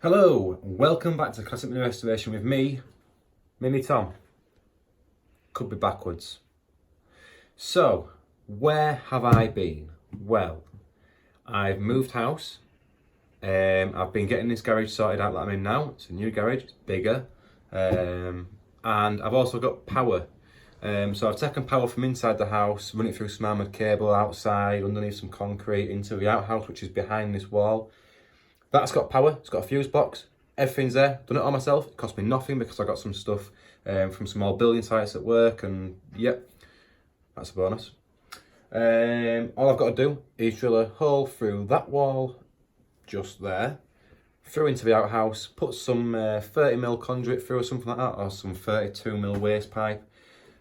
Hello, welcome back to Classic Mini Restoration with me, Mini Tom. Could be backwards. So, where have I been? Well, I've moved house. I've been getting this garage sorted out that I'm in now. It's a new garage, it's bigger. And I've also got power. So I've taken power from inside the house, run it through some armoured cable outside, underneath some concrete, into the outhouse, which is behind this wall. That's got power, it's got a fuse box, everything's there. Done it all myself, it cost me nothing because I got some stuff from some old building sites at work, and yep, that's a bonus. All I've got to do is drill a hole through that wall, just there, through into the outhouse, put some 30mm conduit through or something like that, or some 32mm waste pipe,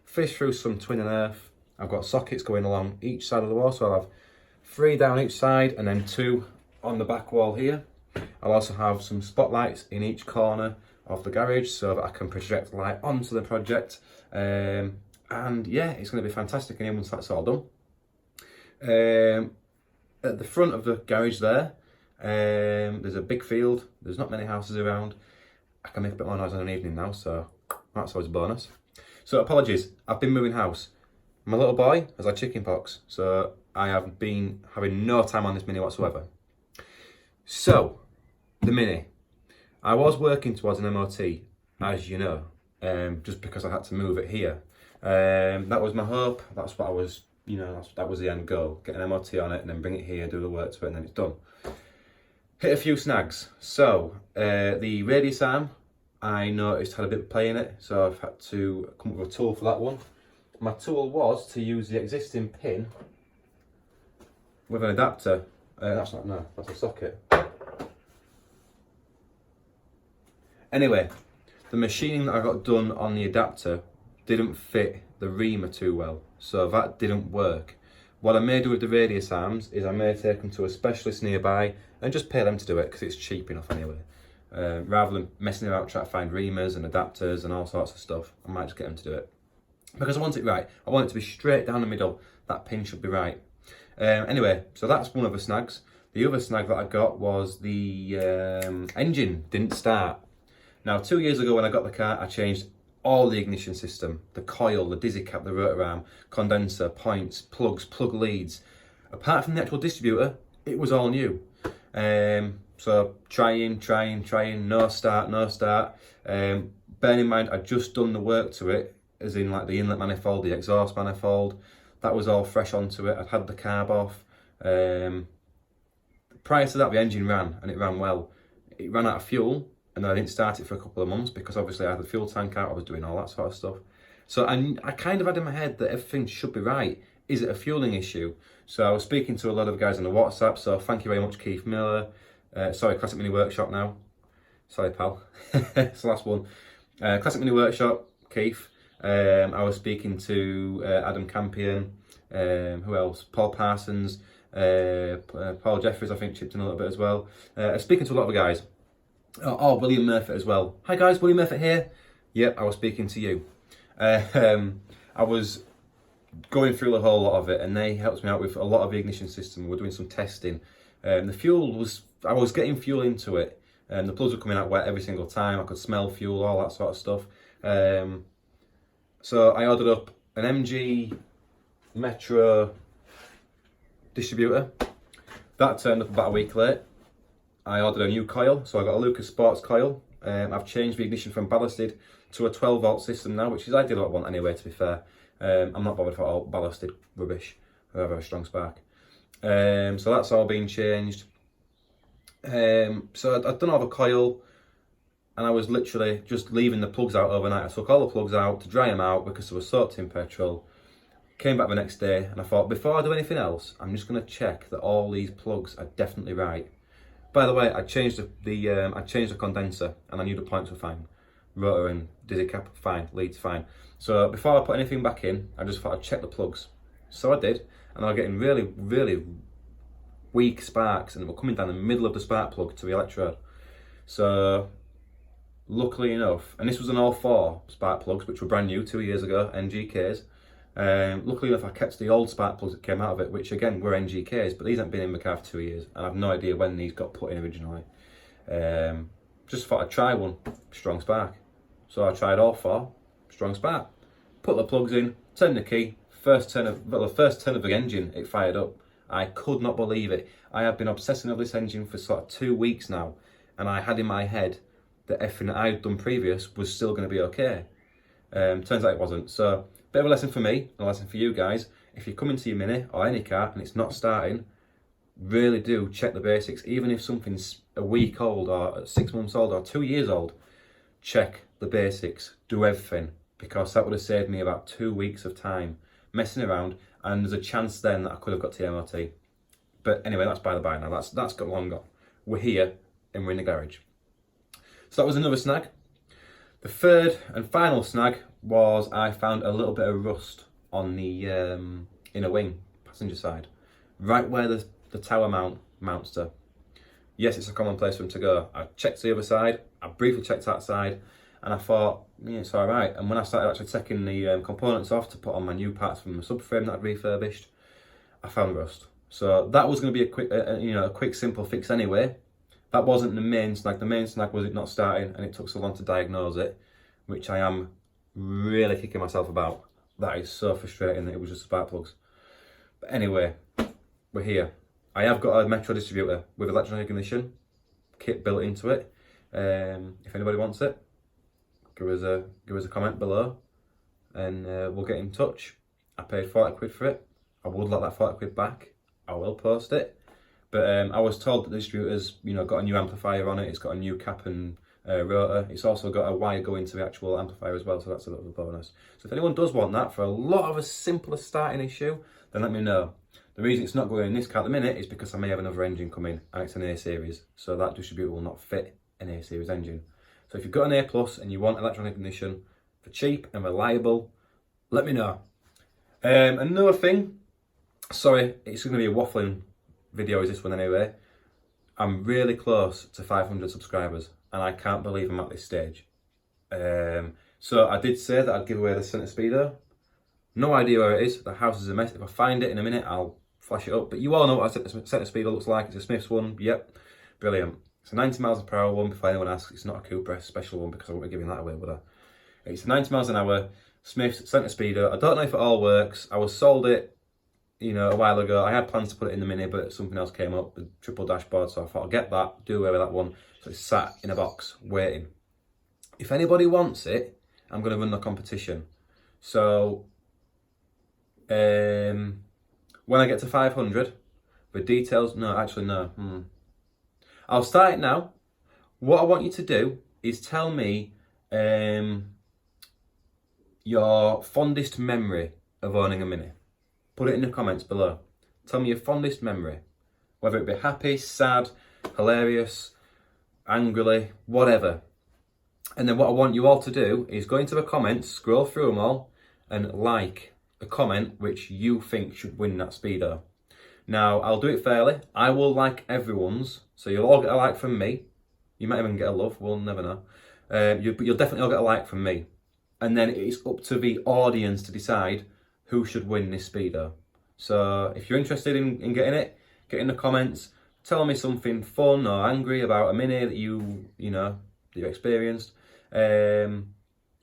fish through some twin and earth. I've got sockets going along each side of the wall, so I'll have 3 down each side and then 2 on the back wall here. I'll also have some spotlights in each corner of the garage so that I can project light onto the project. And yeah, it's going to be fantastic and once that's all done. At the front of the garage there, there's a big field. There's not many houses around. I can make a bit more noise on an evening now, so that's always a bonus. So apologies, I've been moving house. My little boy has had chicken pox, so I have been having no time on this Mini whatsoever. So, the Mini. I was working towards an MOT, as you know, just because I had to move it here. That was my hope. That's what I was, that was the end goal. Get an MOT on it and then bring it here, do the work to it, and then it's done. Hit a few snags. So, the radius arm, I noticed had a bit of play in it, so I've had to come up with a tool for that one. My tool was to use the existing pin with an adapter. That's a socket. Anyway, the machining that I got done on the adapter didn't fit the reamer too well, so that didn't work. What I may do with the radius arms is I may take them to a specialist nearby and just pay them to do it because it's cheap enough anyway. Rather than messing around trying to find reamers and adapters and all sorts of stuff, I might just get them to do it. Because I want it right. I want it to be straight down the middle. That pin should be right. Anyway, so that's one of the snags. The other snag that I got was the engine didn't start. Now, 2 years ago when I got the car, I changed all the ignition system, the coil, the dizzy cap, the rotor arm, condenser, points, plugs, plug leads. Apart from the actual distributor, it was all new. So trying, no start. Bearing in mind, I'd just done the work to it, as in like the inlet manifold, the exhaust manifold. That was all fresh onto it. I'd had the carb off. Prior to that, the engine ran, and it ran well. It ran out of fuel, and I didn't start it for a couple of months because obviously I had the fuel tank out, I was doing all that sort of stuff. So I kind of had in my head that everything should be right. Is it a fueling issue? So I was speaking to a lot of guys on the WhatsApp, so thank you very much, Keith Miller. Sorry, Classic Mini Workshop now. Sorry, pal. It's the last one. Classic Mini Workshop, Keith. I was speaking to Adam Campion, who else? Paul Parsons, Paul Jeffries, I think, chipped in a little bit as well. Speaking to a lot of guys. Oh, William Murphy as well. Hi guys, William Murphy here. Yep, I was speaking to you. I was going through a whole lot of it, and they helped me out with a lot of the ignition system. We're doing some testing. The fuel was, I was getting fuel into it, and the plugs were coming out wet every single time. I could smell fuel, all that sort of stuff. So I ordered up an MG Metro distributor. That turned up about a week late. I ordered a new coil, so I got a Lucas Sports coil. I've changed the ignition from ballasted to a 12-volt system now, which is ideal what I want anyway, to be fair. I'm not bothered for all ballasted rubbish. I have a strong spark. So that's all been changed. So I'd done all the coil, and I was literally just leaving the plugs out overnight. I took all the plugs out to dry them out because they were soaked in petrol. Came back the next day, and I thought, before I do anything else, I'm just going to check that all these plugs are definitely right. By the way, I changed the condenser, and I knew the points were fine. Rotor and dizzy cap, fine. Leads, fine. So before I put anything back in, I just thought I'd check the plugs. So I did, and I was getting really weak sparks, and they were coming down the middle of the spark plug to the electrode. So luckily enough, and this was an all 4 spark plugs, which were brand new 2 years ago, NGKs. Luckily enough, I kept the old spark plugs that came out of it, which again were NGKs, but these haven't been in my car for 2 years, and I've no idea when these got put in originally. just thought I'd try one, strong spark. So I tried all 4, strong spark. Put the plugs in, turned the key, the first turn of the engine, it fired up. I could not believe it. I have been obsessing over this engine for sort of 2 weeks now, and I had in my head that everything that I'd done previous was still going to be okay. Turns out it wasn't. So, bit of a lesson for me, and a lesson for you guys. If you come into your Mini or any car and it's not starting, really do check the basics. Even if something's a week old or 6 months old or 2 years old, check the basics, do everything, because that would have saved me about 2 weeks of time messing around, and there's a chance then that I could have got to the MOT. But anyway, that's by the by now. That's got long gone. We're here and we're in the garage. So that was another snag. The third and final snag was I found a little bit of rust on the inner wing, passenger side, right where the tower mounts to. Yes, it's a common place for them to go. I checked the other side, I briefly checked that side, and I thought, yeah, it's all right. And when I started actually taking the components off to put on my new parts from the subframe that I'd refurbished, I found rust. So that was going to be a quick, simple fix anyway. That wasn't the main snag. The main snag was it not starting, and it took so long to diagnose it, which I am really kicking myself about. That is so frustrating that it was just spark plugs. But anyway, we're here. I have got a Metro distributor with electronic ignition kit built into it. If anybody wants it, give us a comment below, and we'll get in touch. I paid 40 quid for it. I would like that 40 quid back. I will post it. But I was told that the distributor's got a new amplifier on it. It's got a new cap and rotor. It's also got a wire going to the actual amplifier as well, so that's a little bonus. So if anyone does want that for a lot of a simpler starting issue, then let me know. The reason it's not going in this car at the minute is because I may have another engine coming, and it's an A series, so that distributor will not fit an A series engine. So if you've got an A plus and you want electronic ignition for cheap and reliable, let me know. Another thing, sorry, it's going to be a waffling video is this one anyway. I'm really close to 500 subscribers, and I can't believe I'm at this stage. So I did say that I'd give away the centre speedo. No idea where it is. The house is a mess. If I find it in a minute, I'll flash it up. But you all know what a centre speedo looks like. It's a Smith's one. Yep, brilliant. It's a 90 miles per hour one. Before anyone asks, it's not a Cooper, it's a special one, because I won't be giving that away, would I? It's 90 miles an hour Smith's centre speedo. I don't know if it all works. I was sold it, a while ago. I had plans to put it in the Mini, but something else came up, the triple dashboard, so I thought I'll get that, do away with that one. So it's sat in a box, waiting. If anybody wants it, I'm going to run the competition. So, when I get to 500, the details, no. I'll start it now. What I want you to do is tell me your fondest memory of owning a Mini. Put it in the comments below. Tell me your fondest memory. Whether it be happy, sad, hilarious, angrily, whatever. And then what I want you all to do is go into the comments, scroll through them all, and like a comment which you think should win that speedo. Now, I'll do it fairly. I will like everyone's, so you'll all get a like from me. You might even get a love, we'll never know. But you'll definitely all get a like from me. And then it's up to the audience to decide who should win this speedo. So if you're interested in getting it, get in the comments. Tell me something fun or angry about a Mini that you experienced. Or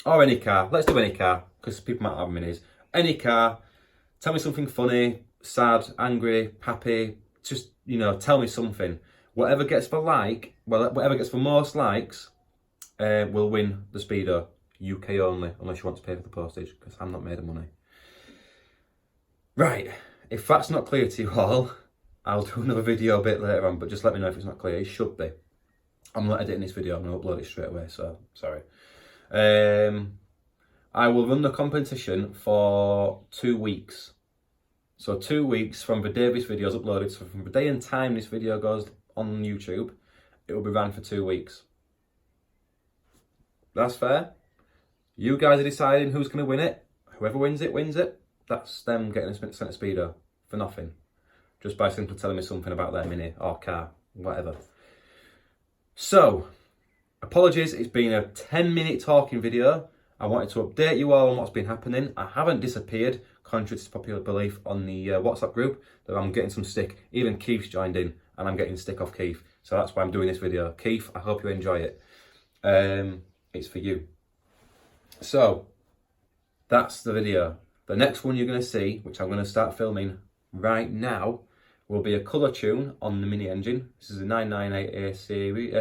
any car. Let's do any car, because people might have Minis. Any car. Tell me something funny, sad, angry, happy. Just, tell me something. Whatever gets the whatever gets the most likes will win the speedo. UK only, unless you want to pay for the postage, because I'm not made of money. Right, if that's not clear to you all, I'll do another video a bit later on, but just let me know if it's not clear. It should be. I'm not editing this video, I'm going to upload it straight away, so sorry. I will run the competition for 2 weeks. So 2 weeks from the day this video is uploaded, so from the day and time this video goes on YouTube, it will be ran for 2 weeks. That's fair. You guys are deciding who's going to win it. Whoever wins it, wins it. That's them getting a centre speedo for nothing. Just by simply telling me something about their Mini or car, whatever. So, apologies, it's been a 10-minute talking video. I wanted to update you all on what's been happening. I haven't disappeared, contrary to popular belief on the WhatsApp group, that I'm getting some stick. Even Keith's joined in, and I'm getting stick off Keith. So that's why I'm doing this video. Keith, I hope you enjoy it. It's for you. So that's the video. The next one you're going to see, which I'm going to start filming right now, will be a colour tune on the mini engine. This is a 998A series,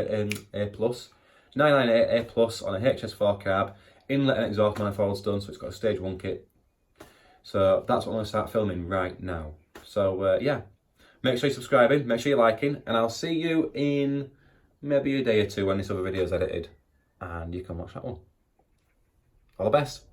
A plus. 998A plus on a HS4 carb. Inlet and exhaust manifolds done, so it's got a stage 1 kit. So that's what I'm going to start filming right now. So yeah, make sure you're subscribing, make sure you're liking, and I'll see you in maybe a day or two when this other video is edited. And you can watch that one. All the best.